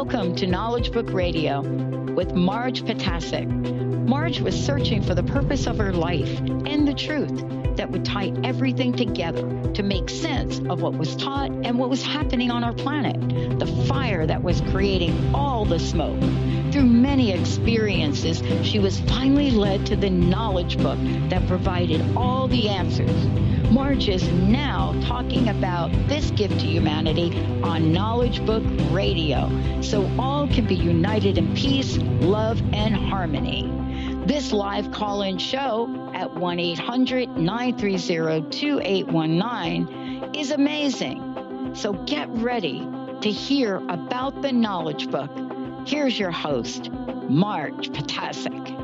Welcome to Knowledge Book Radio with Marge Ptaszek. Marge was searching for the purpose of her life and the truth that would tie everything together to make sense of what was taught and what was happening on our planet, the fire that was creating all the smoke. Through many experiences, she was finally led to the knowledge book that provided all the answers. Marge is now talking about this gift to humanity on Knowledge Book Radio, so all can be united in peace, love, and harmony. This live call-in show at 1-800-930-2819 is amazing. So get ready to hear about the Knowledge Book. Here's your host, Marge Ptaszek.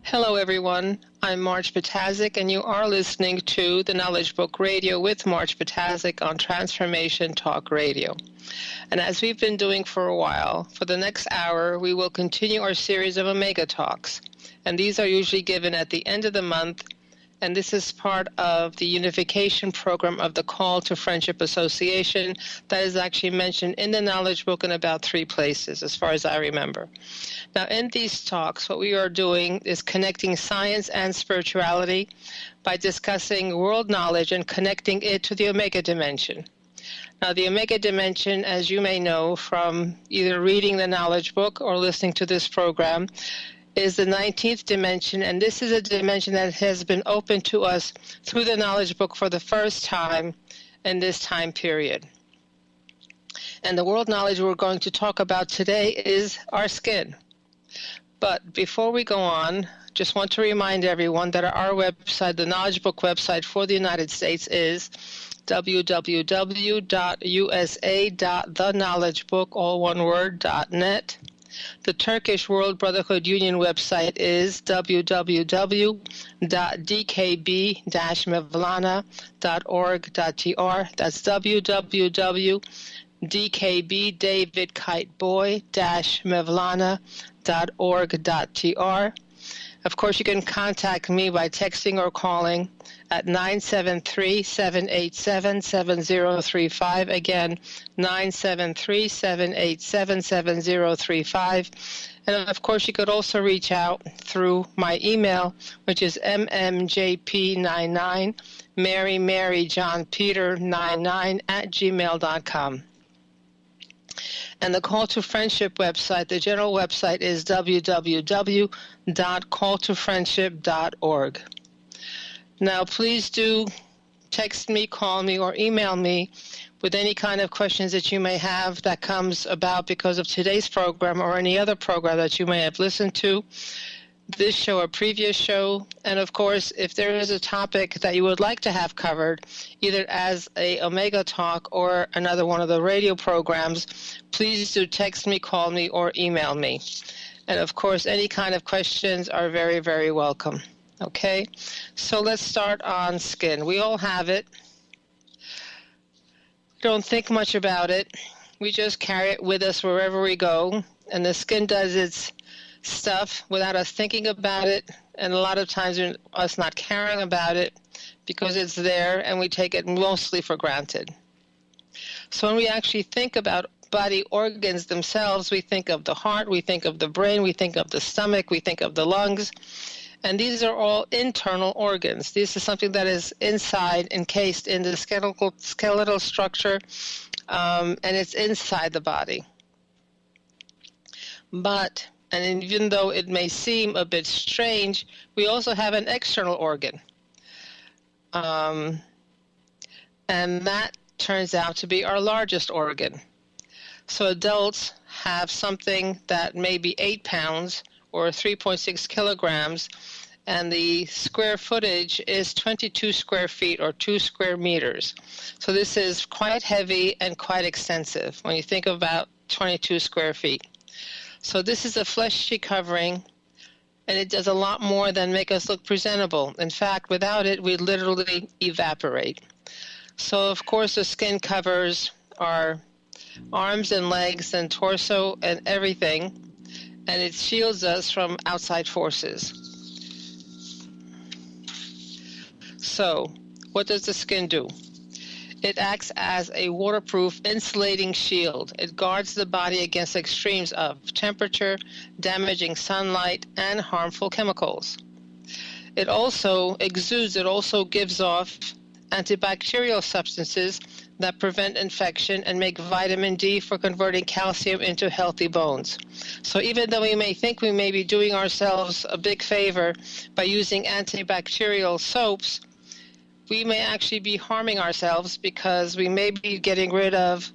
Hello, everyone. I'm Marge Ptaszek, and you are listening to the Knowledge Book Radio with Marge Ptaszek on Transformation Talk Radio. And as we've been doing for a while, for the next hour, we will continue our series of Omega Talks. And these are usually given at the end of the month, and this is part of the unification program of the Call to Friendship Association that is actually mentioned in the Knowledge Book in about 3 places, as far as I remember. Now, in these talks, what we are doing is connecting science and spirituality by discussing world knowledge and connecting it to the Omega Dimension. Now, the Omega Dimension, as you may know from either reading the Knowledge Book or listening to this program, is the 19th dimension, and this is a dimension that has been open to us through the Knowledge Book for the first time in this time period. And the world knowledge we're going to talk about today is our skin. But before we go on, just want to remind everyone that our website, the Knowledge Book website for the United States, is www.usa.theknowledgebook, all one word, .net. The Turkish World Brotherhood Union website is www.dkb-mevlana.org.tr. That's www.dkb-mevlana.org.tr. Of course, you can contact me by texting or calling at 973-787-7035. Again, 973-787-7035. And of course, you could also reach out through my email, which is mmjp99, Mary John Peter 99 @gmail.com. And the Call to Friendship website, the general website, is www.calltofriendship.org. Now, please do text me, call me, or email me with any kind of questions that you may have that comes about because of today's program or any other program that you may have listened to, this show or previous show. And of course, if there is a topic that you would like to have covered, either as a Omega Talk or another one of the radio programs, please do text me, call me, or email me. And of course, any kind of questions are very, very welcome. Okay, so let's start on skin. We all have it. Don't think much about it. We just carry it with us wherever we go. And the skin does its stuff without us thinking about it. And a lot of times us not caring about it because it's there and we take it mostly for granted. So when we actually think about body organs themselves, we think of the heart, we think of the brain, we think of the stomach, we think of the lungs. And these are all internal organs. This is something that is inside, encased in the skeletal structure, and it's inside the body. But, and even though it may seem a bit strange, we also have an external organ. And that turns out to be our largest organ. So adults have something that may be 8 pounds, or 3.6 kilograms, and the square footage is 22 square feet or 2 square meters. So this is quite heavy and quite extensive when you think about 22 square feet. So this is a fleshy covering, and it does a lot more than make us look presentable. In fact, without it, we literally evaporate. So of course the skin covers our arms and legs and torso and everything, and it shields us from outside forces. So What does the skin do? It acts as a waterproof insulating shield. It guards the body against extremes of temperature, damaging sunlight, and harmful chemicals. It also exudes, it also gives off antibacterial substances that prevent infection and make vitamin D for converting calcium into healthy bones. So even though we may think we may be doing ourselves a big favor by using antibacterial soaps, we may actually be harming ourselves because we may be getting rid of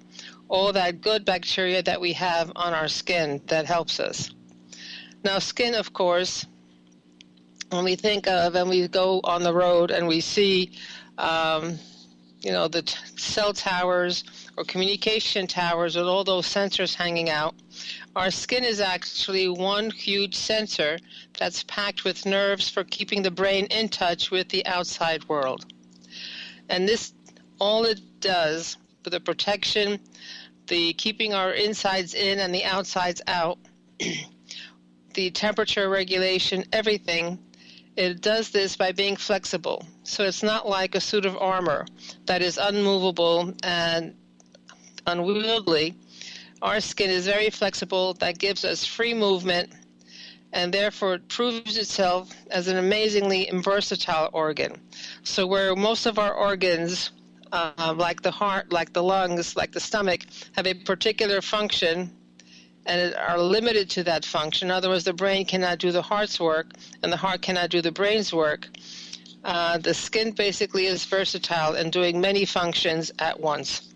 all that good bacteria that we have on our skin that helps us. Now, skin, of course, when we think of and we go on the road and we see, the cell towers or communication towers with all those sensors hanging out, our skin is actually one huge sensor that's packed with nerves for keeping the brain in touch with the outside world. And this, all it does for the protection, the keeping our insides in and the outsides out, the temperature regulation, everything, it does this by being flexible. So it's not like a suit of armor that is unmovable and unwieldy. Our skin is very flexible. That gives us free movement, and therefore it proves itself as an amazingly versatile organ. So where most of our organs, like the heart, like the lungs, like the stomach, have a particular function and are limited to that function, in other words, the brain cannot do the heart's work and the heart cannot do the brain's work, the skin basically is versatile in doing many functions at once.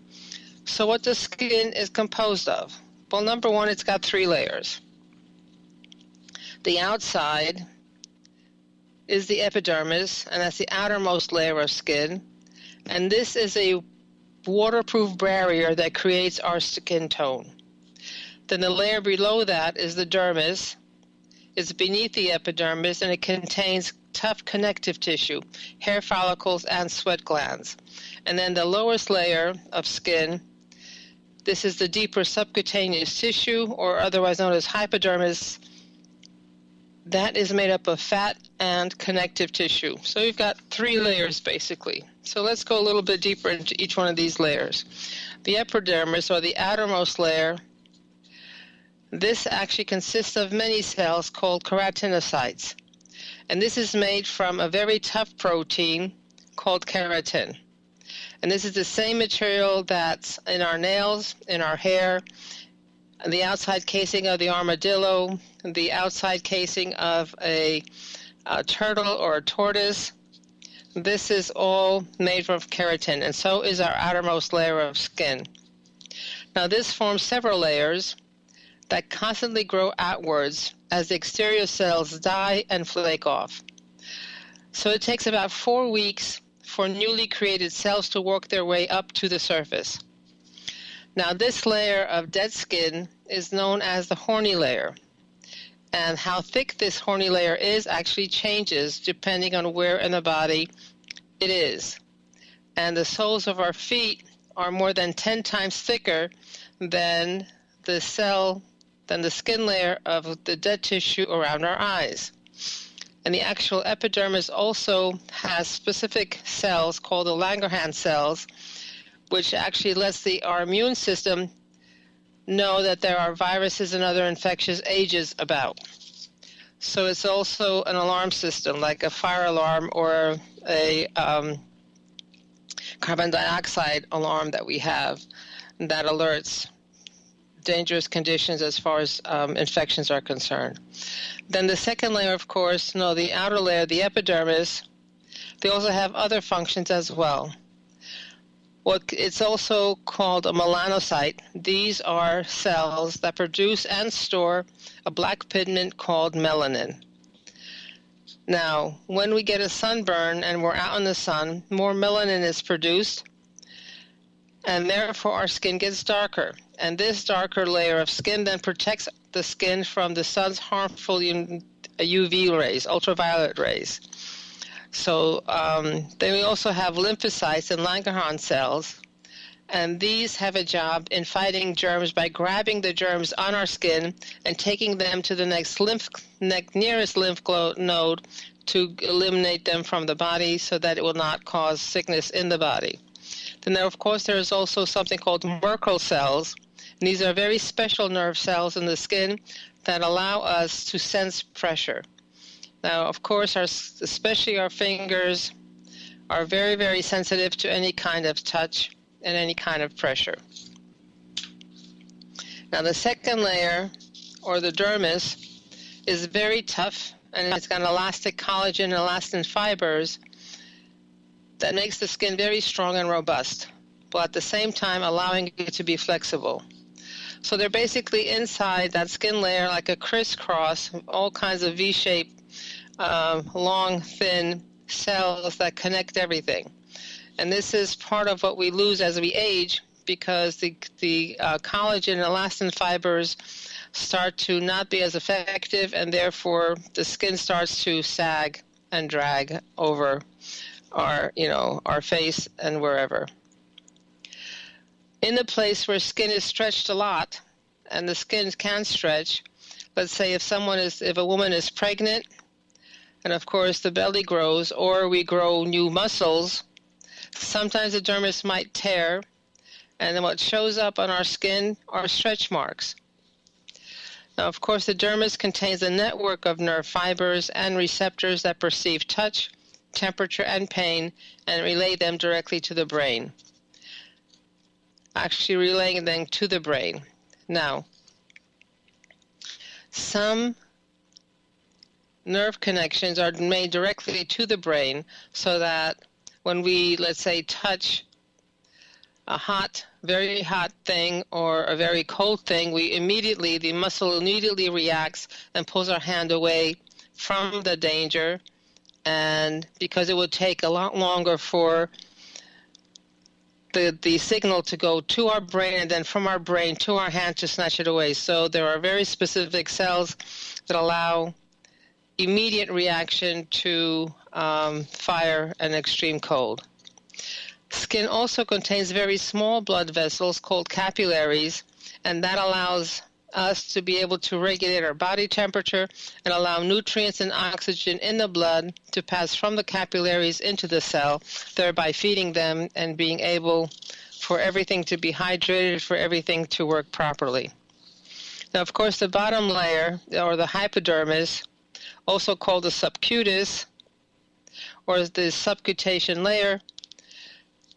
So what the skin is composed of? Well, number one, it's got 3 layers. The outside is the epidermis, and that's the outermost layer of skin. And this is a waterproof barrier that creates our skin tone. Then the layer below that is the dermis. It's beneath the epidermis, and it contains tough connective tissue, hair follicles, and sweat glands. And then the lowest layer of skin, this is the deeper subcutaneous tissue, or otherwise known as hypodermis. That is made up of fat and connective tissue. So we've got 3 layers, basically. So let's go a little bit deeper into each one of these layers. The epidermis, or the outermost layer, this actually consists of many cells called keratinocytes. And this is made from a very tough protein called keratin. And this is the same material that's in our nails, in our hair, the outside casing of the armadillo, the outside casing of a turtle or a tortoise. This is all made from keratin, and so is our outermost layer of skin. Now, this forms several layers that constantly grow outwards as the exterior cells die and flake off. So it takes about 4 weeks for newly created cells to work their way up to the surface. Now, this layer of dead skin is known as the horny layer. And how thick this horny layer is actually changes depending on where in the body it is. And the soles of our feet are more than 10 times thicker than the skin layer of the dead tissue around our eyes. And the actual epidermis also has specific cells called the Langerhans cells, which actually lets our immune system know that there are viruses and other infectious agents about. So it's also an alarm system, like a fire alarm or a carbon dioxide alarm that we have that alerts dangerous conditions as far as infections are concerned. Then the second layer, of course, the outer layer, the epidermis, they also have other functions as well. It's also called a melanocyte. These are cells that produce and store a black pigment called melanin. Now, when we get a sunburn and we're out in the sun, more melanin is produced, and therefore our skin gets darker. And this darker layer of skin then protects the skin from the sun's harmful UV rays, ultraviolet rays. So then we also have lymphocytes and Langerhans cells, and these have a job in fighting germs by grabbing the germs on our skin and taking them to the nearest lymph node to eliminate them from the body so that it will not cause sickness in the body. Then, of course, there is also something called Merkel cells. And these are very special nerve cells in the skin that allow us to sense pressure. Now, of course, especially our fingers are very, very sensitive to any kind of touch and any kind of pressure. Now, the second layer, or the dermis, is very tough, and it's got elastic collagen and elastin fibers that makes the skin very strong and robust, but at the same time allowing it to be flexible. So they're basically inside that skin layer like a crisscross, all kinds of V-shaped, long, thin cells that connect everything. And this is part of what we lose as we age, because the collagen and elastin fibers start to not be as effective, and therefore the skin starts to sag and drag over our face and wherever. In the place where skin is stretched a lot, and the skin can stretch, let's say if a woman is pregnant, and of course the belly grows, or we grow new muscles, sometimes the dermis might tear, and then what shows up on our skin are stretch marks. Now, of course, the dermis contains a network of nerve fibers and receptors that perceive touch, temperature, and pain, and relay them directly to the brain. Actually relaying them to the brain. Now, some nerve connections are made directly to the brain so that when we, let's say, touch a very hot thing or a very cold thing, the muscle immediately reacts and pulls our hand away from the danger, and because it would take a lot longer for the signal to go to our brain and then from our brain to our hand to snatch it away. So there are very specific cells that allow immediate reaction to fire and extreme cold. Skin also contains very small blood vessels called capillaries, and that allows us to be able to regulate our body temperature and allow nutrients and oxygen in the blood to pass from the capillaries into the cell, thereby feeding them and being able for everything to be hydrated, for everything to work properly. Now, of course, the bottom layer, or the hypodermis, also called the subcutis, or the subcutaneous layer,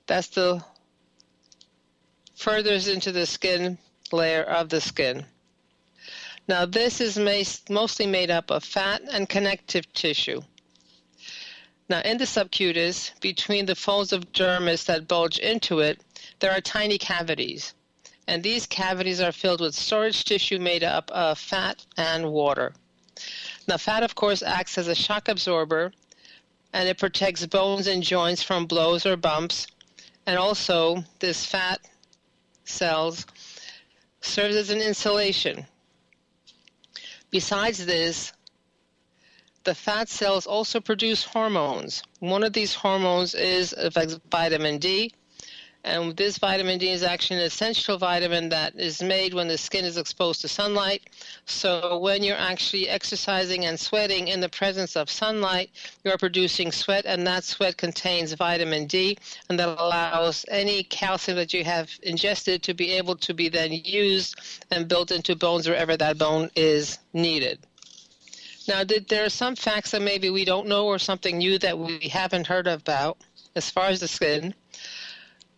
that's the furthest into the skin layer of the skin. Now, this is mostly made up of fat and connective tissue. Now, in the subcutis, between the folds of dermis that bulge into it, there are tiny cavities. And these cavities are filled with storage tissue made up of fat and water. Now, fat, of course, acts as a shock absorber, and it protects bones and joints from blows or bumps. And also, this fat cells serves as an insulation. Besides this, the fat cells also produce hormones. One of these hormones is vitamin D, and this vitamin D is actually an essential vitamin that is made when the skin is exposed to sunlight. So when you're actually exercising and sweating in the presence of sunlight, you're producing sweat, and that sweat contains vitamin D, and that allows any calcium that you have ingested to be able to be then used and built into bones wherever that bone is needed. Now, there are some facts that maybe we don't know, or something new that we haven't heard about as far as the skin.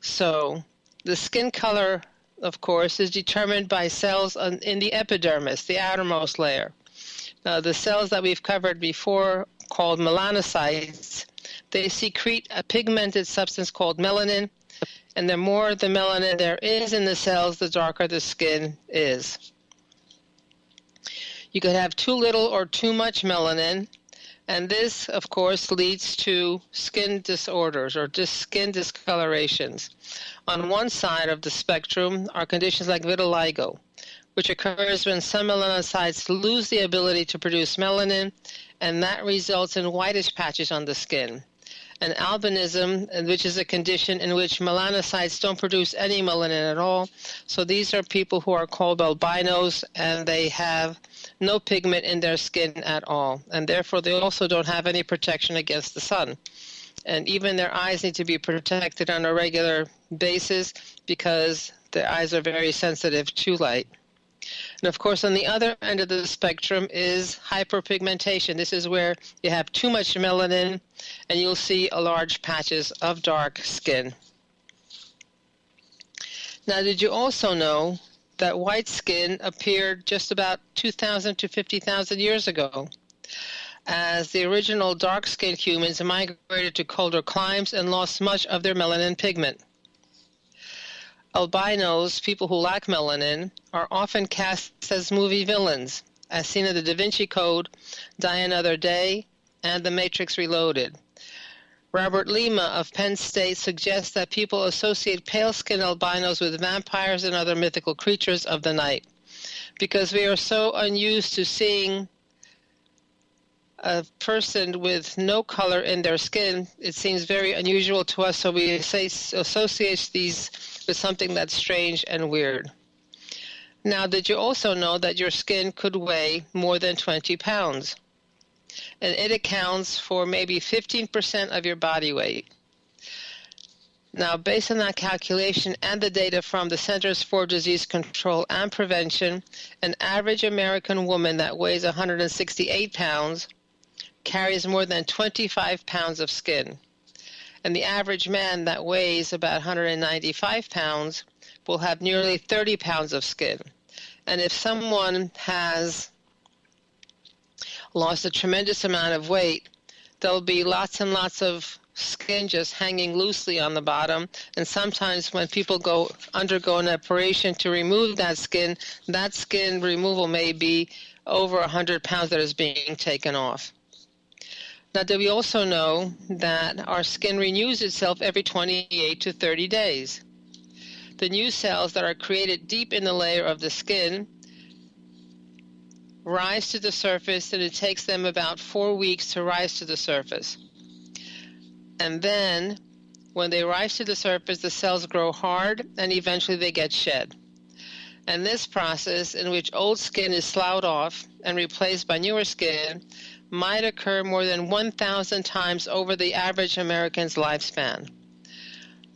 So the skin color, of course, is determined by cells in the epidermis, the outermost layer. Now, the cells that we've covered before, called melanocytes, they secrete a pigmented substance called melanin, and the more the melanin there is in the cells, the darker the skin is. You could have too little or too much melanin, and this, of course, leads to skin disorders or skin discolorations. On one side of the spectrum are conditions like vitiligo, which occurs when some melanocytes lose the ability to produce melanin, and that results in whitish patches on the skin. And albinism, which is a condition in which melanocytes don't produce any melanin at all. So these are people who are called albinos, and they have no pigment in their skin at all, and therefore they also don't have any protection against the sun. And even their eyes need to be protected on a regular basis because their eyes are very sensitive to light. And of course, on the other end of the spectrum is hyperpigmentation. This is where you have too much melanin and you'll see large patches of dark skin. Now, did you also know that white skin appeared just about 2,000 to 50,000 years ago, as the original dark-skinned humans migrated to colder climes and lost much of their melanin pigment? Albinos, people who lack melanin, are often cast as movie villains, as seen in the Da Vinci Code, Die Another Day, and The Matrix Reloaded. Robert Lima of Penn State suggests that people associate pale-skinned albinos with vampires and other mythical creatures of the night. Because we are so unused to seeing a person with no color in their skin, it seems very unusual to us, so we associate these with something that's strange and weird. Now, did you also know that your skin could weigh more than 20 pounds? And it accounts for maybe 15% of your body weight. Now, based on that calculation and the data from the Centers for Disease Control and Prevention, an average American woman that weighs 168 pounds carries more than 25 pounds of skin. And the average man that weighs about 195 pounds will have nearly 30 pounds of skin. And if someone has lost a tremendous amount of weight, there'll be lots and lots of skin just hanging loosely on the bottom. And sometimes when people undergo an operation to remove that skin removal may be over 100 pounds that is being taken off. Now, do we also know that our skin renews itself every 28 to 30 days? The new cells that are created deep in the layer of the skin rise to the surface, and it takes them about 4 weeks to rise to the surface. And then, when they rise to the surface, the cells grow hard, and eventually they get shed. And this process, in which old skin is sloughed off and replaced by newer skin, might occur more than 1,000 times over the average American's lifespan.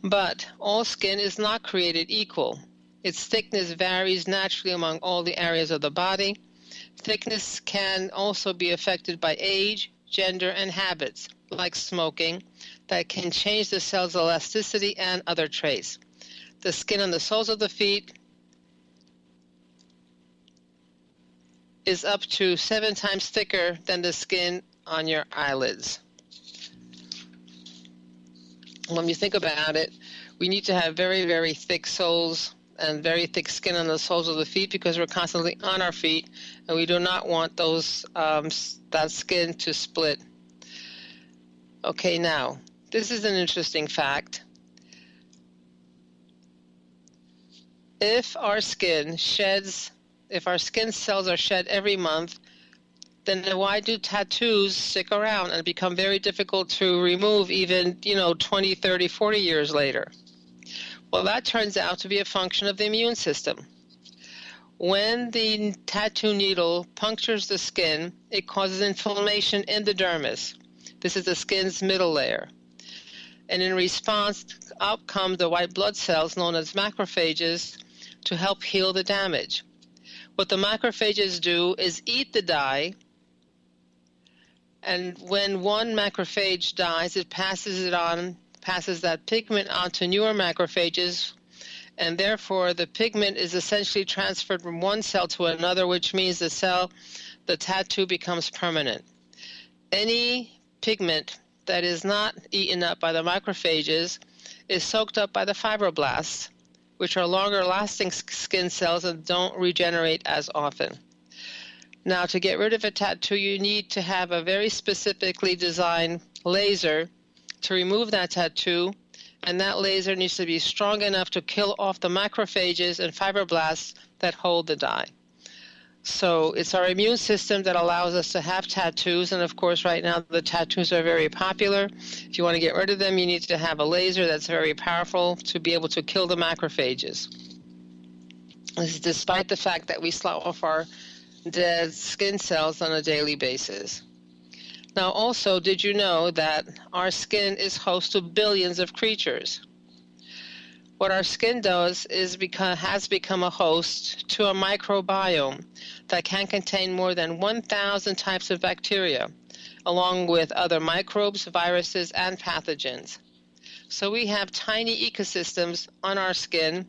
But all skin is not created equal. Its thickness varies naturally among all the areas of the body. Thickness can also be affected by age, gender, and habits, like smoking, that can change the cell's elasticity and other traits. The skin on the soles of the feet is up to 7 times thicker than the skin on your eyelids. When you think about it, we need to have very, very thick soles and very thick skin on the soles of the feet because we're constantly on our feet, and we do not want that skin to split. Okay, now, this is an interesting fact. If our skin cells are shed every month, then why do tattoos stick around and become very difficult to remove even, 20, 30, 40 years later? Well, that turns out to be a function of the immune system. When the tattoo needle punctures the skin, it causes inflammation in the dermis. This is the skin's middle layer. And in response, up come the white blood cells known as macrophages to help heal the damage. What the macrophages do is eat the dye, and when one macrophage dies, it passes that pigment onto newer macrophages, and therefore the pigment is essentially transferred from one cell to another, which means the tattoo becomes permanent. Any pigment that is not eaten up by the macrophages is soaked up by the fibroblasts, which are longer-lasting skin cells and don't regenerate as often. Now, to get rid of a tattoo, you need to have a very specifically designed laser to remove that tattoo, and that laser needs to be strong enough to kill off the macrophages and fibroblasts that hold the dye. So it's our immune system that allows us to have tattoos, and of course right now the tattoos are very popular. If you want to get rid of them, you need to have a laser that's very powerful to be able to kill the macrophages. This is despite the fact that we slough off our dead skin cells on a daily basis. Now, also, did you know that our skin is host to billions of creatures? What our skin does is has become a host to a microbiome that can contain more than 1,000 types of bacteria, along with other microbes, viruses, and pathogens. So we have tiny ecosystems on our skin,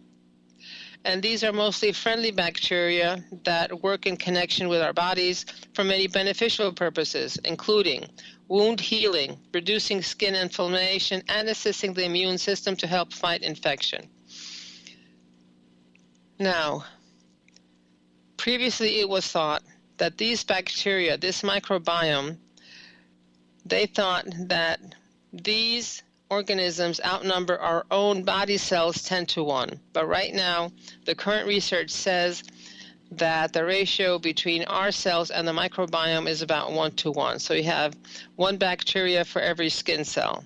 and these are mostly friendly bacteria that work in connection with our bodies for many beneficial purposes, including wound healing, reducing skin inflammation, and assisting the immune system to help fight infection. Now, previously it was thought that these bacteria, this microbiome, they thought that these organisms outnumber our own body cells 10 to 1. But right now, the current research says that the ratio between our cells and the microbiome is about 1 to 1. So you have one bacteria for every skin cell.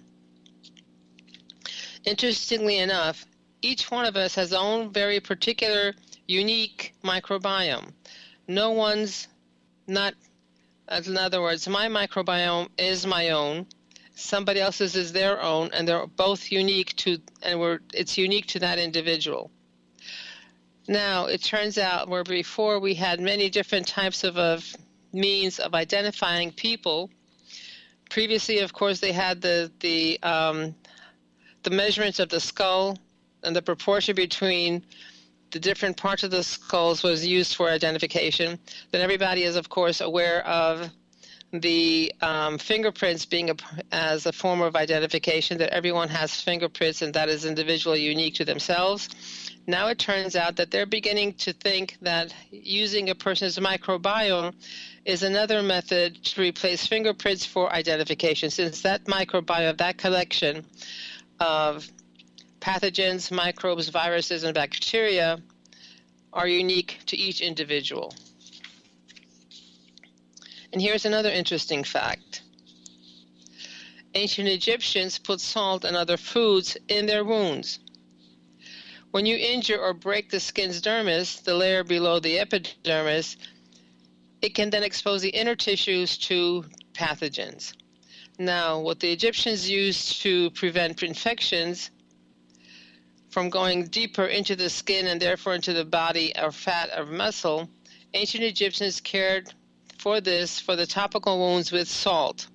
Interestingly enough, each one of us has our own very particular, unique microbiome. No one's not, in other words, my microbiome is my own. Somebody else's is their own, and they're both unique to, and it's unique to that individual. Now, it turns out where before we had many different types of means of identifying people. Previously, of course, they had the measurements of the skull, and the proportion between the different parts of the skulls was used for identification. Then everybody is, of course, aware of the fingerprints being as a form of identification, that everyone has fingerprints and that is individually unique to themselves. Now it turns out that they're beginning to think that using a person's microbiome is another method to replace fingerprints for identification, since that microbiome, that collection of pathogens, microbes, viruses, and bacteria are unique to each individual. And here's another interesting fact. Ancient Egyptians put salt and other foods in their wounds. When you injure or break the skin's dermis, the layer below the epidermis, it can then expose the inner tissues to pathogens. Now, what the Egyptians used to prevent infections from going deeper into the skin and therefore into the body or fat or muscle, ancient Egyptians cared for the topical wounds with salt.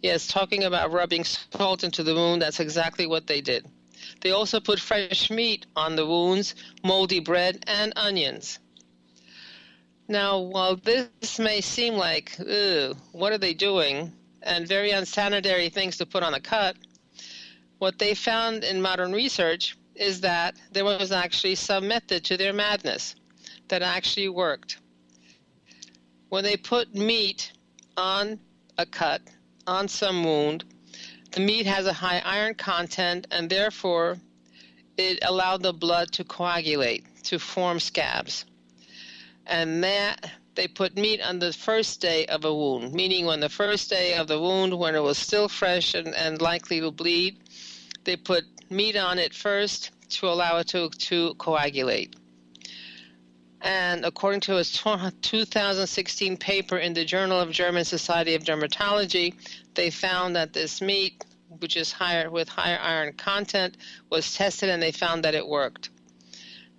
Yes, talking about rubbing salt into the wound, that's exactly what they did. They also put fresh meat on the wounds, moldy bread, and onions. Now, while this may seem like, what are they doing, and very unsanitary things to put on a cut, what they found in modern research is that there was actually some method to their madness that actually worked. When they put meat on a cut, on some wound, the meat has a high iron content, and therefore it allowed the blood to coagulate, to form scabs. And that they put meat on the first day of a wound, meaning when the first day of the wound, when it was still fresh and likely to bleed, they put meat on it first to allow it to coagulate. And according to a 2016 paper in the Journal of German Society of Dermatology, they found that this meat, which is with higher iron content, was tested, and they found that it worked.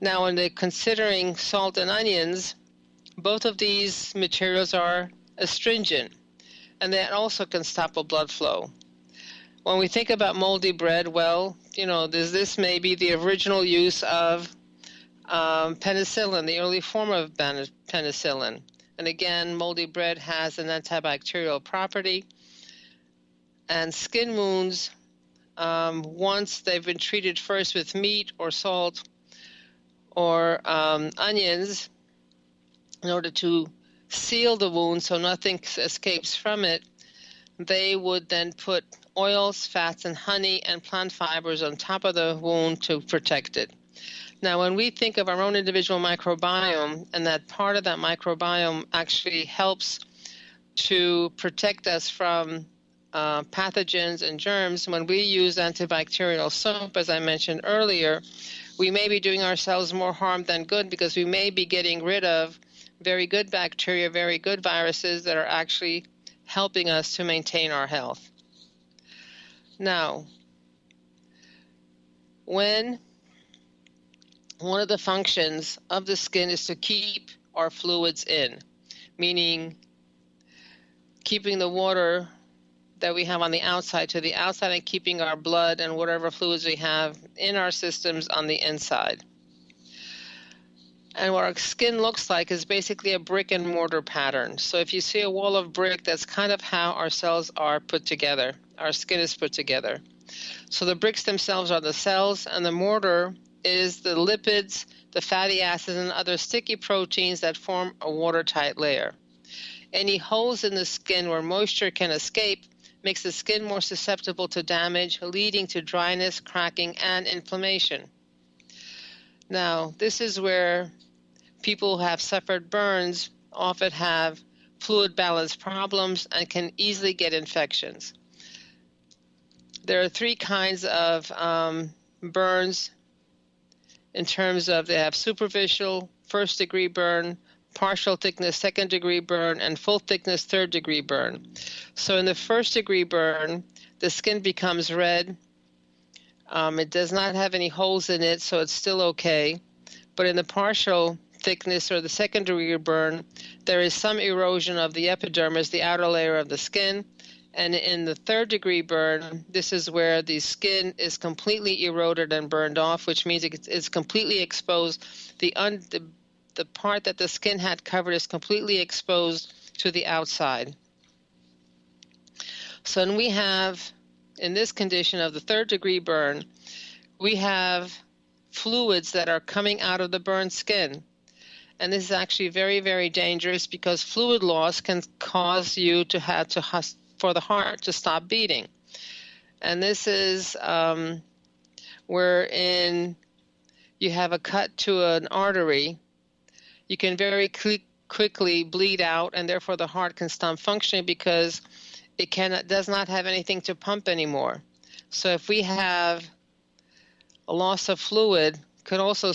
Now, when they're considering salt and onions, both of these materials are astringent, and that also can stop a blood flow. When we think about moldy bread, well, this may be the original use of penicillin, the early form of penicillin. And again, moldy bread has an antibacterial property. And skin wounds, once they've been treated first with meat or salt or onions, in order to seal the wound so nothing escapes from it, they would then put oils, fats, and honey and plant fibers on top of the wound to protect it. Now, when we think of our own individual microbiome, and that part of that microbiome actually helps to protect us from pathogens and germs, when we use antibacterial soap, as I mentioned earlier, we may be doing ourselves more harm than good, because we may be getting rid of very good bacteria, very good viruses that are actually helping us to maintain our health. Now, when one of the functions of the skin is to keep our fluids in, meaning keeping the water that we have on the outside to the outside and keeping our blood and whatever fluids we have in our systems on the inside. And what our skin looks like is basically a brick and mortar pattern. So if you see a wall of brick, that's kind of how our cells are put together. Our skin is put together. So the bricks themselves are the cells, and the mortar is the lipids, the fatty acids, and other sticky proteins that form a watertight layer. Any holes in the skin where moisture can escape makes the skin more susceptible to damage, leading to dryness, cracking, and inflammation. Now, this is where people who have suffered burns often have fluid balance problems and can easily get infections. There are three kinds of burns in terms of they have superficial, first-degree burn, partial thickness, second-degree burn, and full thickness, third-degree burn. So in the first-degree burn, the skin becomes red. It does not have any holes in it, so it's still okay. But in the partial thickness or the second-degree burn, there is some erosion of the epidermis, the outer layer of the skin. And in the third-degree burn, this is where the skin is completely eroded and burned off, which means it's completely exposed. The part that the skin had covered is completely exposed to the outside. So when we have, in this condition of the third-degree burn, we have fluids that are coming out of the burned skin. And this is actually very, very dangerous because fluid loss can cause you to have to for the heart to stop beating. And this is wherein you have a cut to an artery. You can very quickly bleed out, and therefore the heart can stop functioning because it does not have anything to pump anymore. So if we have a loss of fluid, could also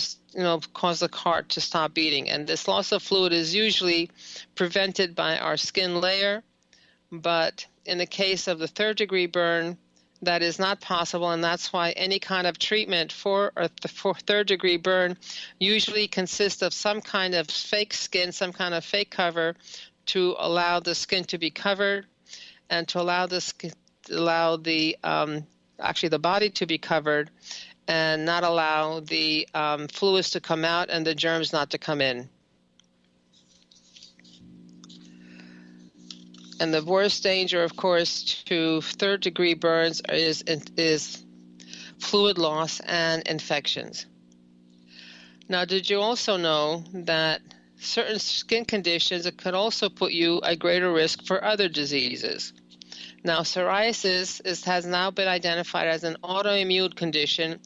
cause the heart to stop beating. And this loss of fluid is usually prevented by our skin layer, but in the case of the third-degree burn, that is not possible, and that's why any kind of treatment for third-degree burn usually consists of some kind of fake skin, some kind of fake cover to allow the skin to be covered and to allow the body to be covered and not allow the fluids to come out and the germs not to come in. And the worst danger, of course, to third-degree burns is fluid loss and infections. Now, did you also know that certain skin conditions could also put you at greater risk for other diseases? Now, psoriasis has now been identified as an autoimmune condition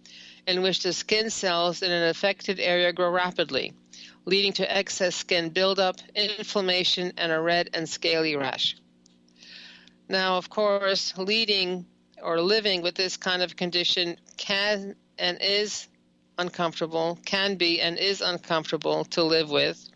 in which the skin cells in an affected area grow rapidly, leading to excess skin buildup, inflammation, and a red and scaly rash. Now, of course, living with this kind of condition can be and is uncomfortable to live with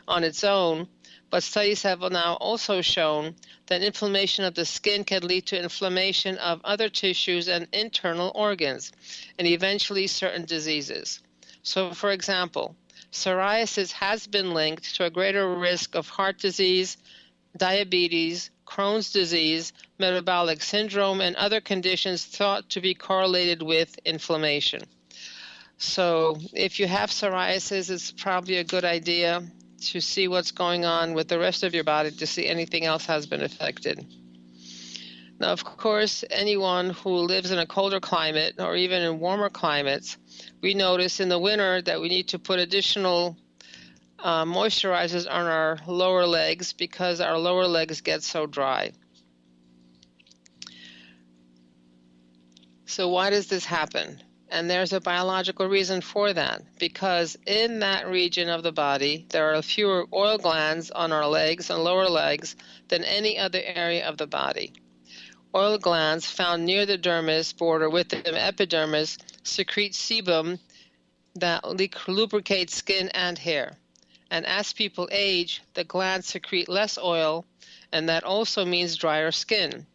on its own, but studies have now also shown that inflammation of the skin can lead to inflammation of other tissues and internal organs, and eventually certain diseases. So, for example, psoriasis has been linked to a greater risk of heart disease, diabetes, Crohn's disease, metabolic syndrome, and other conditions thought to be correlated with inflammation. So if you have psoriasis, it's probably a good idea to see what's going on with the rest of your body to see anything else has been affected. Now, of course, anyone who lives in a colder climate or even in warmer climates, we notice in the winter that we need to put additional moisturizers on our lower legs because our lower legs get so dry. So why does this happen? And there's a biological reason for that, because in that region of the body, there are fewer oil glands on our legs and lower legs than any other area of the body. Oil glands found near the dermis border with the epidermis secrete sebum that lubricates skin and hair. And as people age, the glands secrete less oil, and that also means drier skin.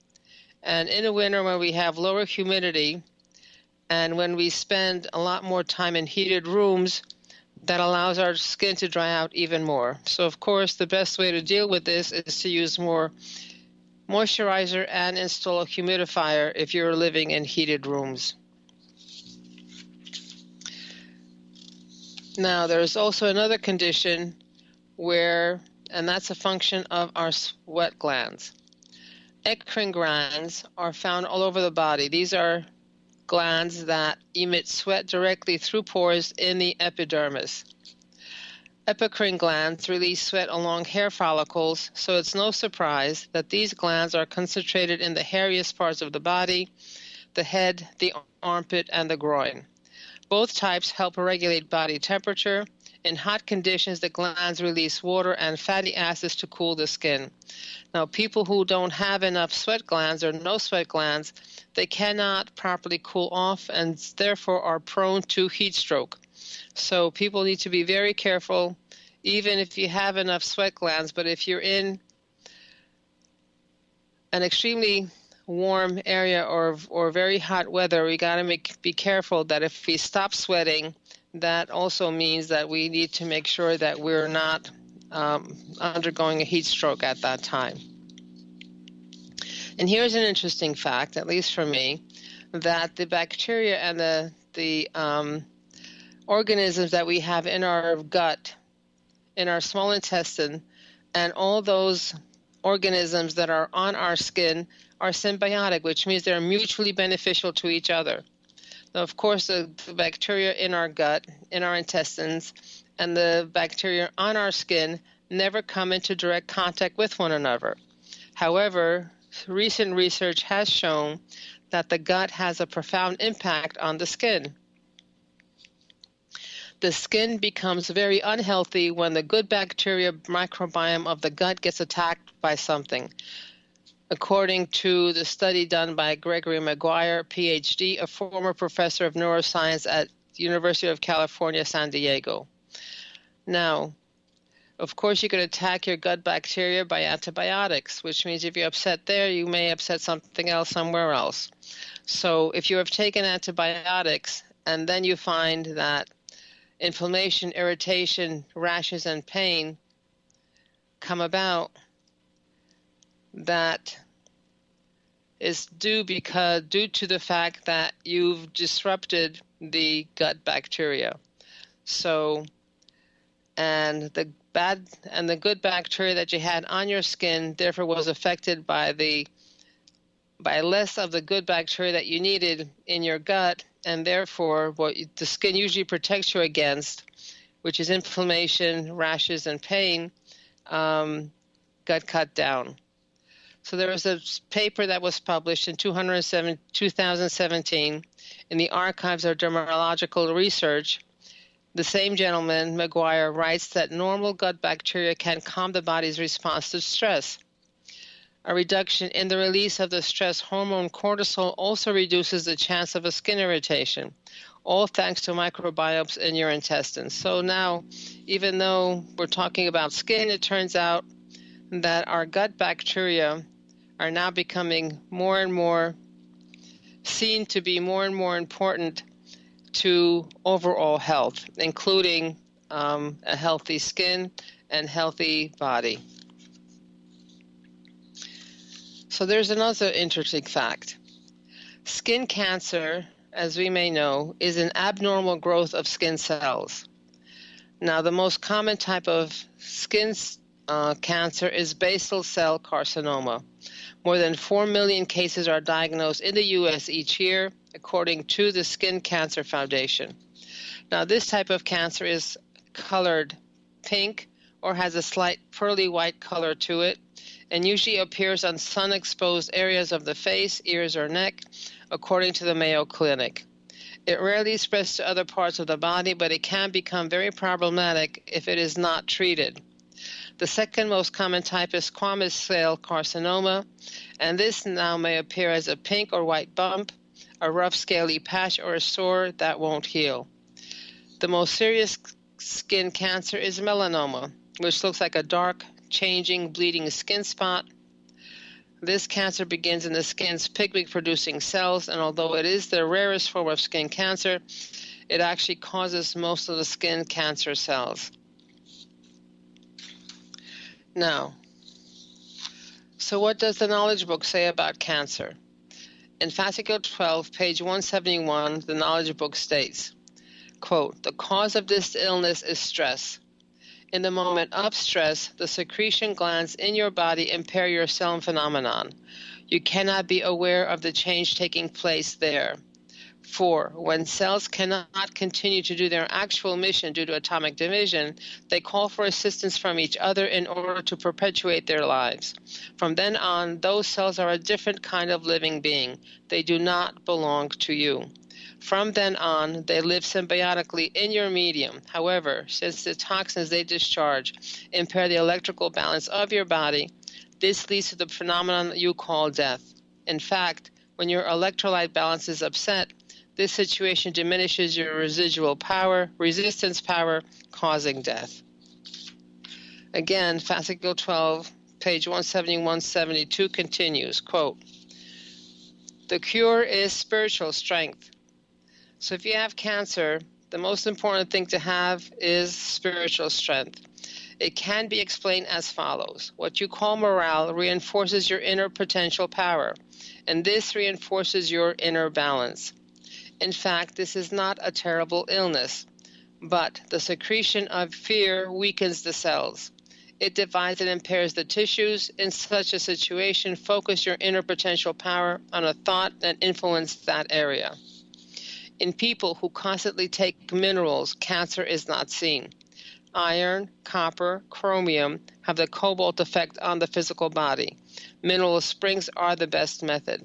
And in the winter, when we have lower humidity, and when we spend a lot more time in heated rooms, that allows our skin to dry out even more. So, of course, the best way to deal with this is to use more moisturizer and install a humidifier if you're living in heated rooms. Now, there's also another condition where, and that's a function of our sweat glands. Eccrine glands are found all over the body. These are glands that emit sweat directly through pores in the epidermis. Epicrine glands release sweat along hair follicles, so it's no surprise that these glands are concentrated in the hairiest parts of the body, the head, the armpit, and the groin. Both types help regulate body temperature. In hot conditions, the glands release water and fatty acids to cool the skin. Now, people who don't have enough sweat glands or no sweat glands, they cannot properly cool off and therefore are prone to heat stroke. So people need to be very careful, even if you have enough sweat glands. But if you're in an extremely warm area or very hot weather, we got to be careful that if we stop sweating, that also means that we need to make sure that we're not undergoing a heat stroke at that time. And here's an interesting fact, at least for me, that the bacteria and the organisms that we have in our gut, in our small intestine, and all those organisms that are on our skin are symbiotic, which means they're mutually beneficial to each other. Now, of course, the bacteria in our gut, in our intestines, and the bacteria on our skin never come into direct contact with one another. However, recent research has shown that the gut has a profound impact on the skin. The skin becomes very unhealthy when the good bacteria microbiome of the gut gets attacked by something. According to the study done by Gregory Maguire, PhD, a former professor of neuroscience at the University of California, San Diego. Now, of course, you can attack your gut bacteria by antibiotics, which means if you're upset there, you may upset something else somewhere else. So if you have taken antibiotics and then you find that inflammation, irritation, rashes, and pain come about, that is due to the fact that you've disrupted the gut bacteria. So, and the good bacteria that you had on your skin therefore was affected by less of the good bacteria that you needed in your gut, and therefore what the skin usually protects you against, which is inflammation, rashes, and pain, got cut down. So there was a paper that was published in 2017 in the Archives of Dermatological Research. The same gentleman, Maguire, writes that normal gut bacteria can calm the body's response to stress. A reduction in the release of the stress hormone cortisol also reduces the chance of a skin irritation, all thanks to microbiomes in your intestines. So now, even though we're talking about skin, it turns out that our gut bacteria are now becoming more and more seen to be more and more important to overall health, including a healthy skin and healthy body. So there's another interesting fact. Skin cancer, as we may know, is an abnormal growth of skin cells. Now, the most common type of skin cancer is basal cell carcinoma. More than 4 million cases are diagnosed in the U.S. each year, according to the Skin Cancer Foundation. Now, this type of cancer is colored pink or has a slight pearly white color to it, and usually appears on sun-exposed areas of the face, ears, or neck, according to the Mayo Clinic. It rarely spreads to other parts of the body, but it can become very problematic if it is not treated. The second most common type is squamous cell carcinoma, and this now may appear as a pink or white bump, a rough scaly patch, or a sore that won't heal. The most serious skin cancer is melanoma, which looks like a dark, changing, bleeding skin spot. This cancer begins in the skin's pigment-producing cells, and although it is the rarest form of skin cancer, it actually causes most of the skin cancer cells. Now, so what does the knowledge book say about cancer? In fascicle 12, page 171, the knowledge book states, quote, "The cause of this illness is stress. In the moment of stress, the secretion glands in your body impair your cell phenomenon. You cannot be aware of the change taking place there. 4. When cells cannot continue to do their actual mission due to atomic division, they call for assistance from each other in order to perpetuate their lives. From then on, those cells are a different kind of living being. They do not belong to you. From then on, they live symbiotically in your medium. However, since the toxins they discharge impair the electrical balance of your body, this leads to the phenomenon you call death. In fact, when your electrolyte balance is upset, this situation diminishes your residual power, resistance power, causing death." Again, fascicle 12, page 171-72 continues, quote, "The cure is spiritual strength." So if you have cancer, the most important thing to have is spiritual strength. It can be explained as follows. What you call morale reinforces your inner potential power, and this reinforces your inner balance. In fact, this is not a terrible illness, but the secretion of fear weakens the cells. It divides and impairs the tissues. In such a situation, focus your inner potential power on a thought and influence that area. In people who constantly take minerals, cancer is not seen. Iron, copper, chromium have the cobalt effect on the physical body. Mineral springs are the best method.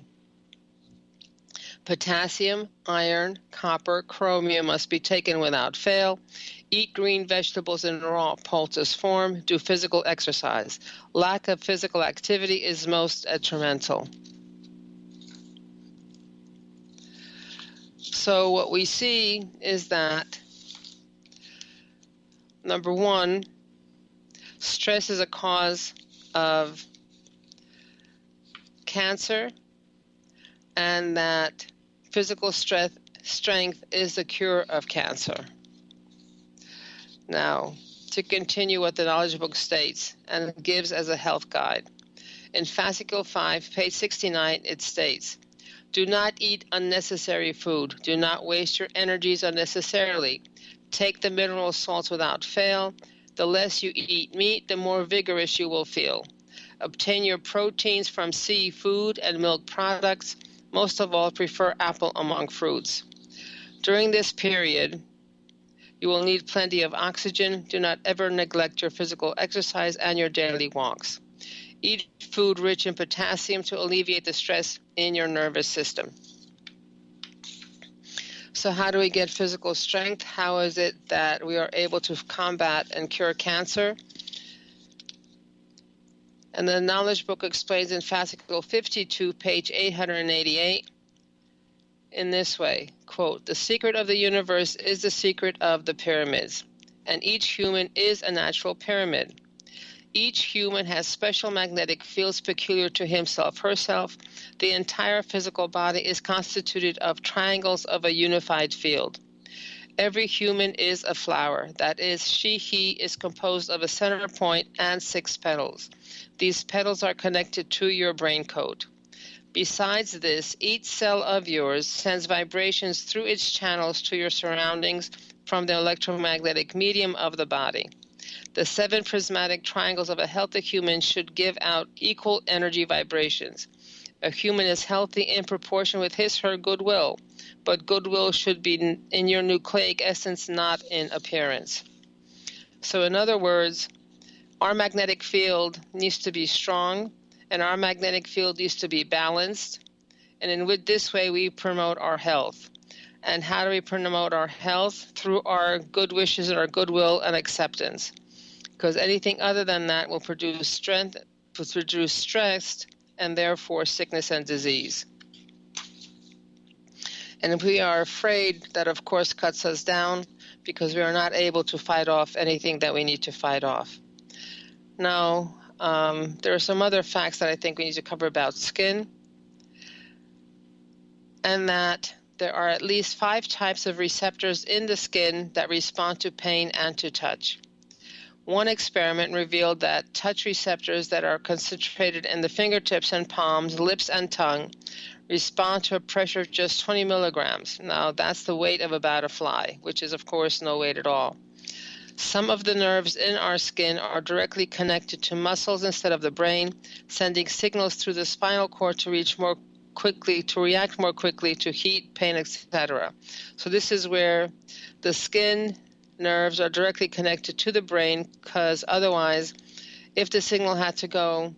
Potassium, iron, copper, chromium must be taken without fail. Eat green vegetables in raw poultice form. Do physical exercise. Lack of physical activity is most detrimental. So what we see is that, number one, stress is a cause of cancer, and that physical strength is the cure of cancer. Now, to continue what the knowledge book states and gives as a health guide. In fascicle 5, page 69, it states, "Do not eat unnecessary food. Do not waste your energies unnecessarily. Take the mineral salts without fail. The less you eat meat, the more vigorous you will feel. Obtain your proteins from seafood and milk products. Most of all, prefer apple among fruits. During this period, you will need plenty of oxygen. Do not ever neglect your physical exercise and your daily walks. Eat food rich in potassium to alleviate the stress in your nervous system." So how do we get physical strength? How is it that we are able to combat and cure cancer? And the knowledge book explains in fascicle 52, page 888, in this way, quote, "The secret of the universe is the secret of the pyramids, and each human is a natural pyramid. Each human has special magnetic fields peculiar to himself, herself. The entire physical body is constituted of triangles of a unified field. Every human is a flower. That is, she, he is composed of a center point and 6 petals. These petals are connected to your brain coat. Besides this, each cell of yours sends vibrations through its channels to your surroundings from the electromagnetic medium of the body. The 7 prismatic triangles of a healthy human should give out equal energy vibrations. A human is healthy in proportion with his/her goodwill, but goodwill should be in your nucleic essence, not in appearance." So in other words, our magnetic field needs to be strong, and our magnetic field needs to be balanced, and in this way we promote our health. And how do we promote our health? Through our good wishes and our goodwill and acceptance. Because anything other than that will produce stress, and therefore sickness and disease. And if we are afraid, that of course cuts us down, because we are not able to fight off anything that we need to fight off. Now, there are some other facts that I think we need to cover about skin, and that there are at least 5 types of receptors in the skin that respond to pain and to touch. One experiment revealed that touch receptors that are concentrated in the fingertips and palms, lips, and tongue respond to a pressure of just 20 milligrams. Now, that's the weight of about a fly, which is, of course, no weight at all. Some of the nerves in our skin are directly connected to muscles instead of the brain, sending signals through the spinal cord to react more quickly to heat, pain, etc. So this is where the skin nerves are directly connected to the brain, because otherwise, if the signal had to go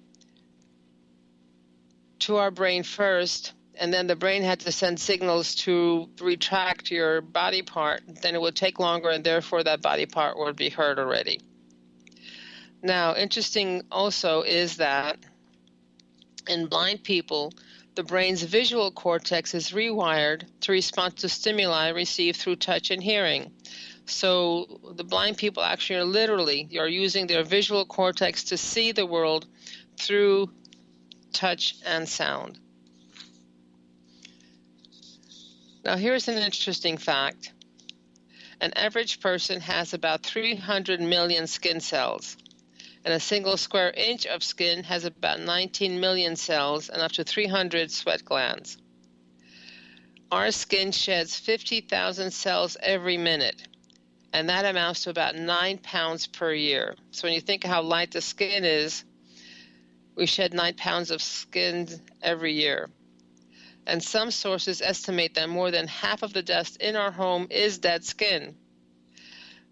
to our brain first, and then the brain had to send signals to retract your body part, then it would take longer, and therefore that body part would be hurt already. Now, interesting also is that in blind people, the brain's visual cortex is rewired to respond to stimuli received through touch and hearing. So the blind people actually are using their visual cortex to see the world through touch and sound. Now here's an interesting fact. An average person has about 300 million skin cells, and a single square inch of skin has about 19 million cells and up to 300 sweat glands. Our skin sheds 50,000 cells every minute, and that amounts to about 9 pounds per year. So when you think of how light the skin is, we shed 9 pounds of skin every year. And some sources estimate that more than half of the dust in our home is dead skin.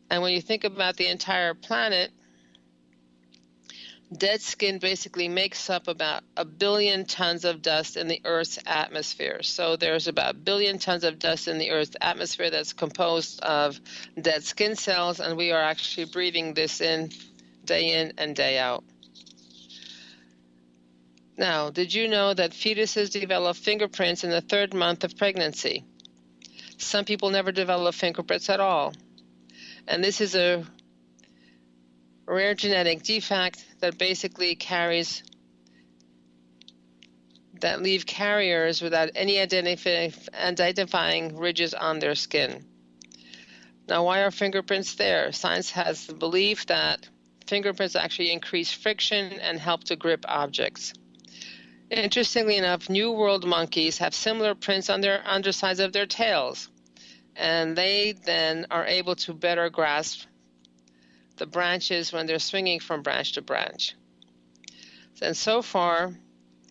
And when you think about the entire planet, dead skin basically makes up about 1 billion tons of dust in the Earth's atmosphere. So there's about 1 billion tons of dust in the Earth's atmosphere that's composed of dead skin cells, and we are actually breathing this in and day out. Now, did you know that fetuses develop fingerprints in the 3rd month of pregnancy? Some people never develop fingerprints at all. And this is a rare genetic defect that basically leave carriers without any identifying ridges on their skin. Now, why are fingerprints there? Science has the belief that fingerprints actually increase friction and help to grip objects. Interestingly enough, New World monkeys have similar prints on their undersides of their tails, and they then are able to better grasp the branches when they're swinging from branch to branch. And so far,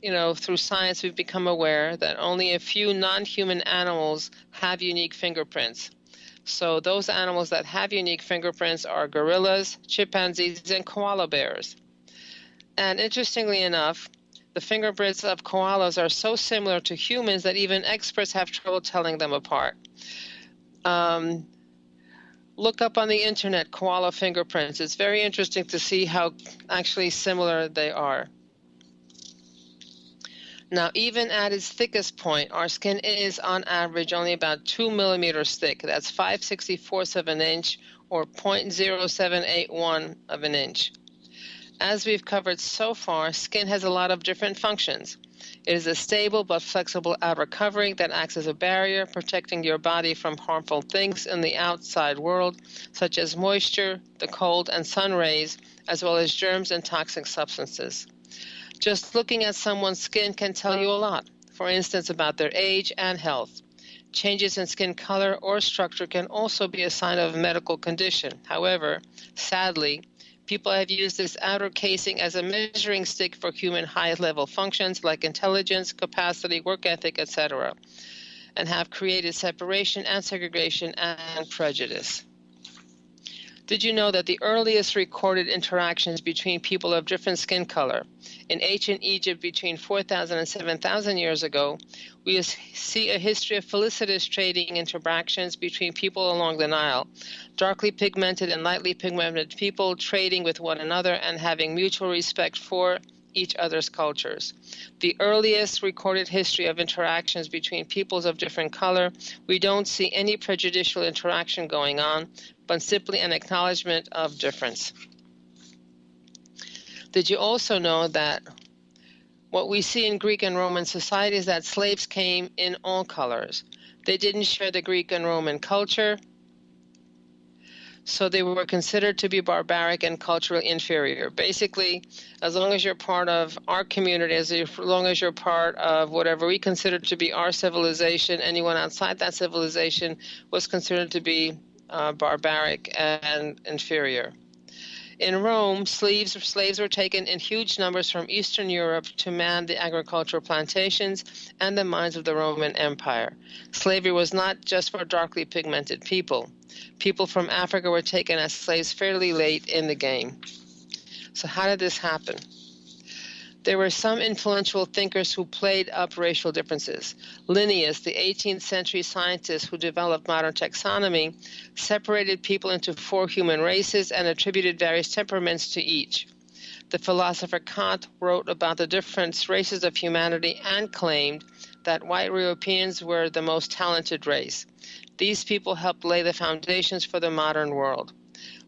through science, we've become aware that only a few non-human animals have unique fingerprints. So those animals that have unique fingerprints are gorillas, chimpanzees, and koala bears. And interestingly enough, the fingerprints of koalas are so similar to humans that even experts have trouble telling them apart. Look up on the internet koala fingerprints. It's very interesting to see how actually similar they are. Now, even at its thickest point, our skin is on average only about 2 millimeters thick. That's 5/64 of an inch, or 0.0781 of an inch. As we've covered so far, skin has a lot of different functions. It is a stable but flexible outer covering that acts as a barrier, protecting your body from harmful things in the outside world, such as moisture, the cold, and sun rays, as well as germs and toxic substances. Just looking at someone's skin can tell you a lot, for instance, about their age and health. Changes in skin color or structure can also be a sign of a medical condition. However, sadly, people have used this outer casing as a measuring stick for human high-level functions like intelligence, capacity, work ethic, etc., and have created separation and segregation and prejudice. Did you know that the earliest recorded interactions between people of different skin color in ancient Egypt between 4,000 and 7,000 years ago, we see a history of felicitous trading interactions between people along the Nile, darkly pigmented and lightly pigmented people trading with one another and having mutual respect for each other's cultures. The earliest recorded history of interactions between peoples of different color, we don't see any prejudicial interaction going on, but simply an acknowledgement of difference. Did you also know that what we see in Greek and Roman society is that slaves came in all colors? They didn't share the Greek and Roman culture, so they were considered to be barbaric and culturally inferior. Basically, as long as you're part of our community, as long as you're part of whatever we consider to be our civilization, anyone outside that civilization was considered to be barbaric and inferior. In Rome, slaves were taken in huge numbers from Eastern Europe to man the agricultural plantations and the mines of the Roman Empire. Slavery was not just for darkly pigmented people. People from Africa were taken as slaves fairly late in the game. So how did this happen? There were some influential thinkers who played up racial differences. Linnaeus, the 18th century scientist who developed modern taxonomy, separated people into 4 human races and attributed various temperaments to each. The philosopher Kant wrote about the different races of humanity and claimed that white Europeans were the most talented race. These people helped lay the foundations for the modern world.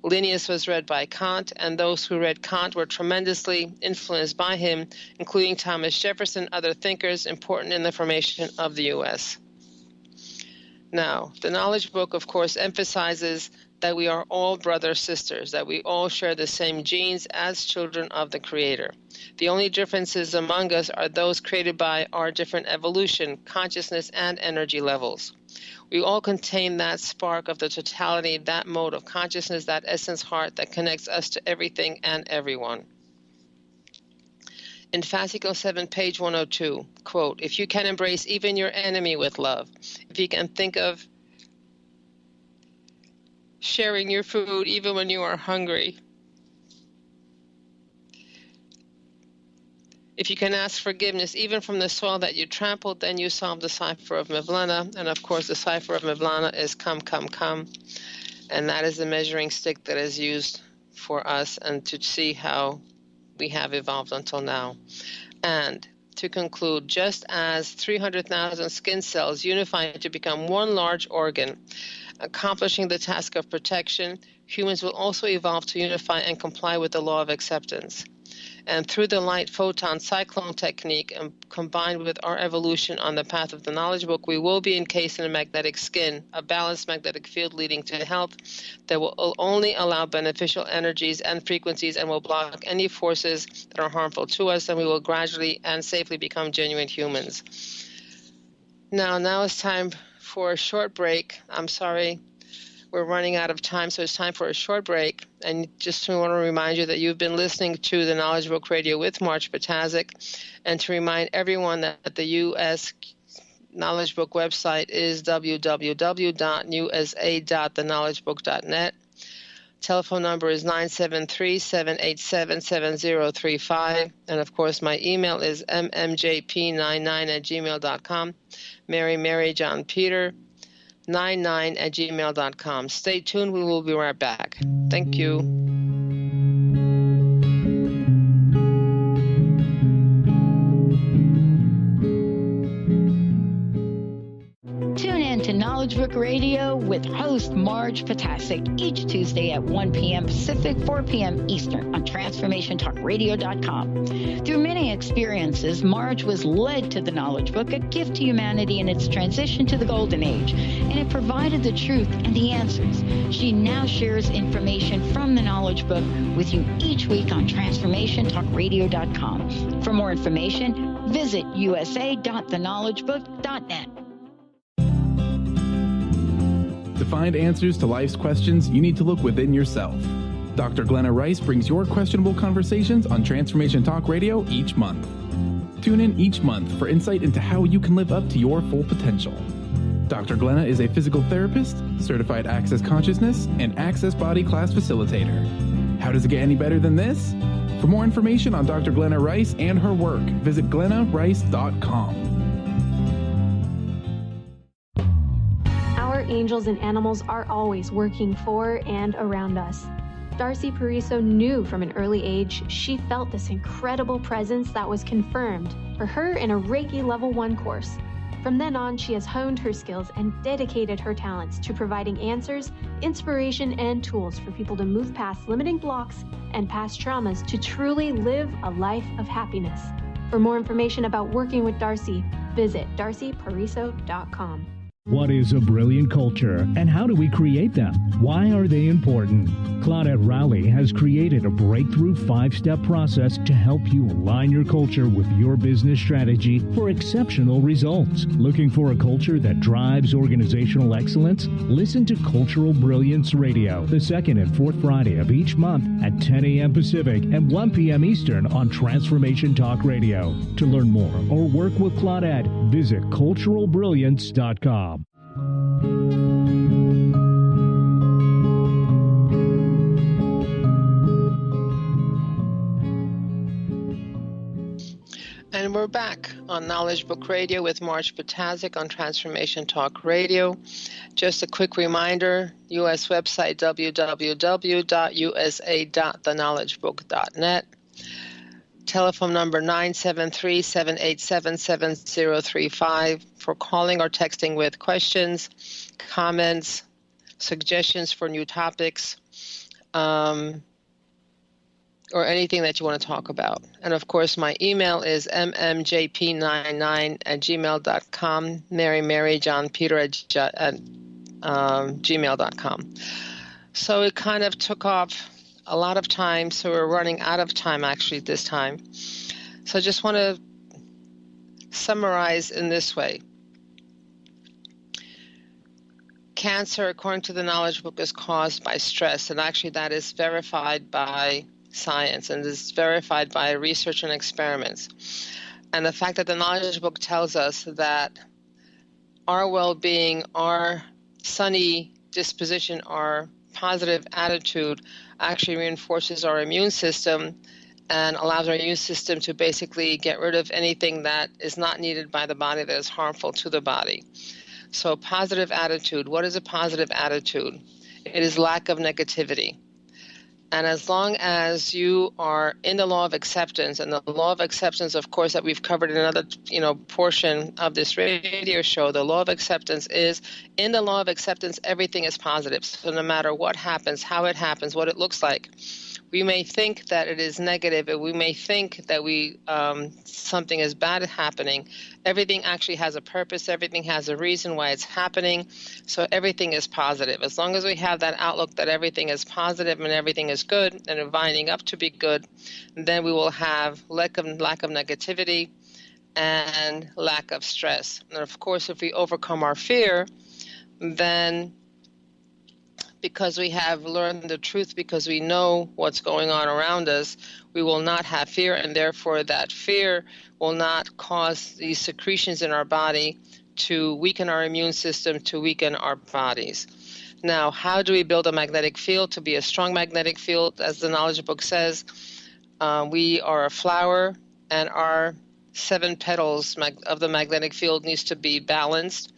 Linnaeus was read by Kant, and those who read Kant were tremendously influenced by him, including Thomas Jefferson and other thinkers important in the formation of the U.S. Now, the Knowledge Book, of course, emphasizes that we are all brothers, sisters, that we all share the same genes as children of the Creator. The only differences among us are those created by our different evolution, consciousness, and energy levels. We all contain that spark of the totality, that mode of consciousness, that essence heart that connects us to everything and everyone. In Fascicle 7, page 102, quote, if you can embrace even your enemy with love, if you can think of sharing your food even when you are hungry, if you can ask forgiveness even from the soil that you trampled, then you solve the cipher of Mevlana. And of course, the cipher of Mevlana is come, come, come. And that is the measuring stick that is used for us and to see how we have evolved until now. And to conclude, just as 300,000 skin cells unify to become one large organ, accomplishing the task of protection, humans will also evolve to unify and comply with the law of acceptance. And through the light photon cyclone technique and combined with our evolution on the path of the Knowledge Book, we will be encased in a magnetic skin, a balanced magnetic field leading to health that will only allow beneficial energies and frequencies and will block any forces that are harmful to us, and we will gradually and safely become genuine humans. Now it's time for a short break. I'm sorry. We're running out of time, so it's time for a short break. And just want to remind you that you've been listening to the Knowledge Book Radio with Marge Ptaszek, and to remind everyone that the U.S. Knowledge Book website is www.usa.theknowledgebook.net. Telephone number is 973-787-7035. And, of course, my email is mmjp99@gmail.com. Mary John Peter 99@gmail.com. Stay tuned. We will be right back. Thank you. Tune in to Knowledge Book Radio with host Marge Ptaszek each Tuesday at 1 p.m. Pacific, 4 p.m. Eastern on TransformationTalkRadio.com. Through many experiences, Marge was led to the Knowledge Book, a gift to humanity in its transition to the Golden Age, and it provided the truth and the answers. She now shares information from the Knowledge Book with you each week on TransformationTalkRadio.com. For more information, visit usa.theknowledgebook.net. To find answers to life's questions, you need to look within yourself. Dr. Glenna Rice brings your questionable conversations on Transformation Talk Radio each month. Tune in each month for insight into how you can live up to your full potential. Dr. Glenna is a physical therapist, certified Access Consciousness, and Access Body Class Facilitator. How does it get any better than this? For more information on Dr. Glenna Rice and her work, visit glennarice.com. Angels and animals are always working for and around us. Darcy Pariso knew from an early age she felt this incredible presence that was confirmed for her in a Reiki Level 1 course. From then on, she has honed her skills and dedicated her talents to providing answers, inspiration, and tools for people to move past limiting blocks and past traumas to truly live a life of happiness. For more information about working with Darcy, visit darcypariso.com. What is a brilliant culture, and how do we create them? Why are they important? Claudette Rowley has created a breakthrough 5-step process to help you align your culture with your business strategy for exceptional results. Looking for a culture that drives organizational excellence? Listen to Cultural Brilliance Radio, the second and fourth Friday of each month at 10 a.m. Pacific and 1 p.m. Eastern on Transformation Talk Radio. To learn more or work with Claudette, visit culturalbrilliance.com. And we're back on Knowledge Book Radio with Marge Ptaszek on Transformation Talk Radio. Just a quick reminder, U.S. website www.usa.theknowledgebook.net. Telephone number 973-787-7035 for calling or texting with questions, comments, suggestions for new topics, or anything that you want to talk about. And of course, my email is mmjp99@gmail.com, Mary John Peter at gmail.com. So it kind of took off a lot of time, so we're running out of time actually this time. So I just want to summarize in this way. Cancer, according to the Knowledge Book, is caused by stress, and actually that is verified by science and is verified by research and experiments. And the fact that the Knowledge Book tells us that our well-being, our sunny disposition, our positive attitude actually reinforces our immune system and allows our immune system to basically get rid of anything that is not needed by the body that is harmful to the body. So positive attitude. What is a positive attitude? It is lack of negativity. And as long as you are in the law of acceptance, and the law of acceptance, of course, that we've covered in another, portion of this radio show, the law of acceptance is, in the law of acceptance, everything is positive. So no matter what happens, how it happens, what it looks like, we may think that it is negative, and we may think that something is bad happening. Everything actually has a purpose. Everything has a reason why it's happening. So everything is positive. As long as we have that outlook that everything is positive and everything is good and winding up to be good, then we will have lack of negativity and lack of stress. And of course, if we overcome our fear, then because we have learned the truth, because we know what's going on around us, we will not have fear, and therefore that fear will not cause these secretions in our body to weaken our immune system, to weaken our bodies. Now, how do we build a magnetic field to be a strong magnetic field? As the Knowledge Book says, we are a flower, and our 7 petals of the magnetic field needs to be balanced.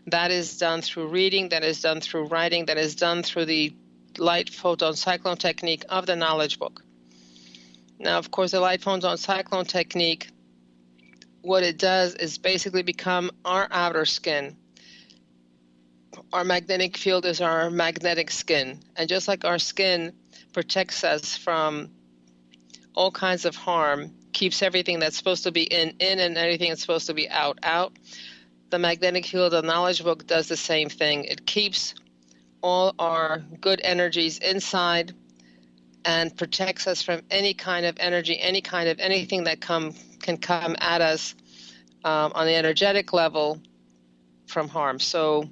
That is done through reading, that is done through writing, that is done through the light photon cyclone technique of the Knowledge Book. Now, of course, the light photon cyclone technique, what it does is basically become our outer skin. Our magnetic field is our magnetic skin. And just like our skin protects us from all kinds of harm, keeps everything that's supposed to be in, and everything that's supposed to be out. The magnetic field of the Knowledge Book does the same thing. It keeps all our good energies inside and protects us from any kind of energy, any kind of anything that can come at us on the energetic level from harm. So,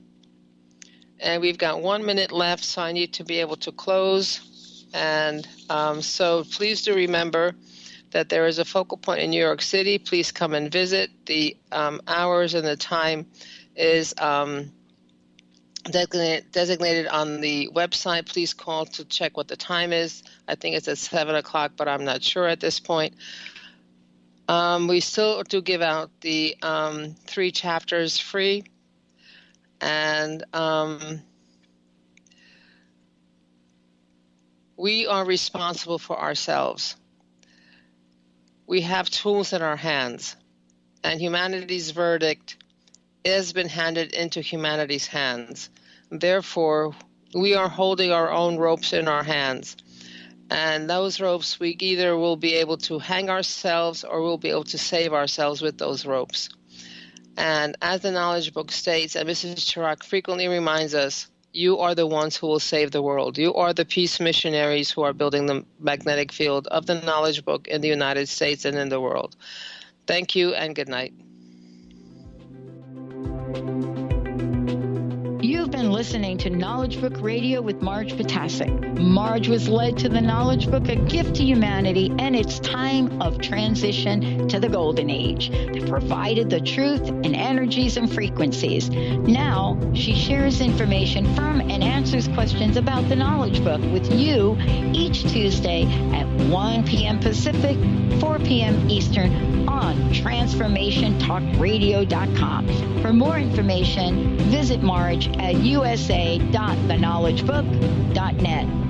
and we've got 1 minute left, so I need to be able to close. And so please do remember that there is a focal point in New York City. Please come and visit. The hours and the time is designated on the website. Please call to check what the time is. I think it's at 7 o'clock, but I'm not sure at this point. We still do give out the 3 chapters free. And We are responsible for ourselves. We have tools in our hands, and humanity's verdict has been handed into humanity's hands. Therefore, we are holding our own ropes in our hands. And those ropes, we either will be able to hang ourselves or we'll be able to save ourselves with those ropes. And as the Knowledge Book states, and Mrs. Chirac frequently reminds us, you are the ones who will save the world. You are the peace missionaries who are building the magnetic field of the Knowledge Book in the United States and in the world. Thank you and good night. You've been listening to Knowledge Book Radio with Marge Ptaszek. Marge was led to the Knowledge Book, a gift to humanity, and its time of transition to the Golden Age that provided the truth and energies and frequencies. Now, she shares information from and answers questions about the Knowledge Book with you each Tuesday at 1 p.m. Pacific, 4 p.m. Eastern on TransformationTalkRadio.com. For more information, visit Marge at usa.theknowledgebook.net.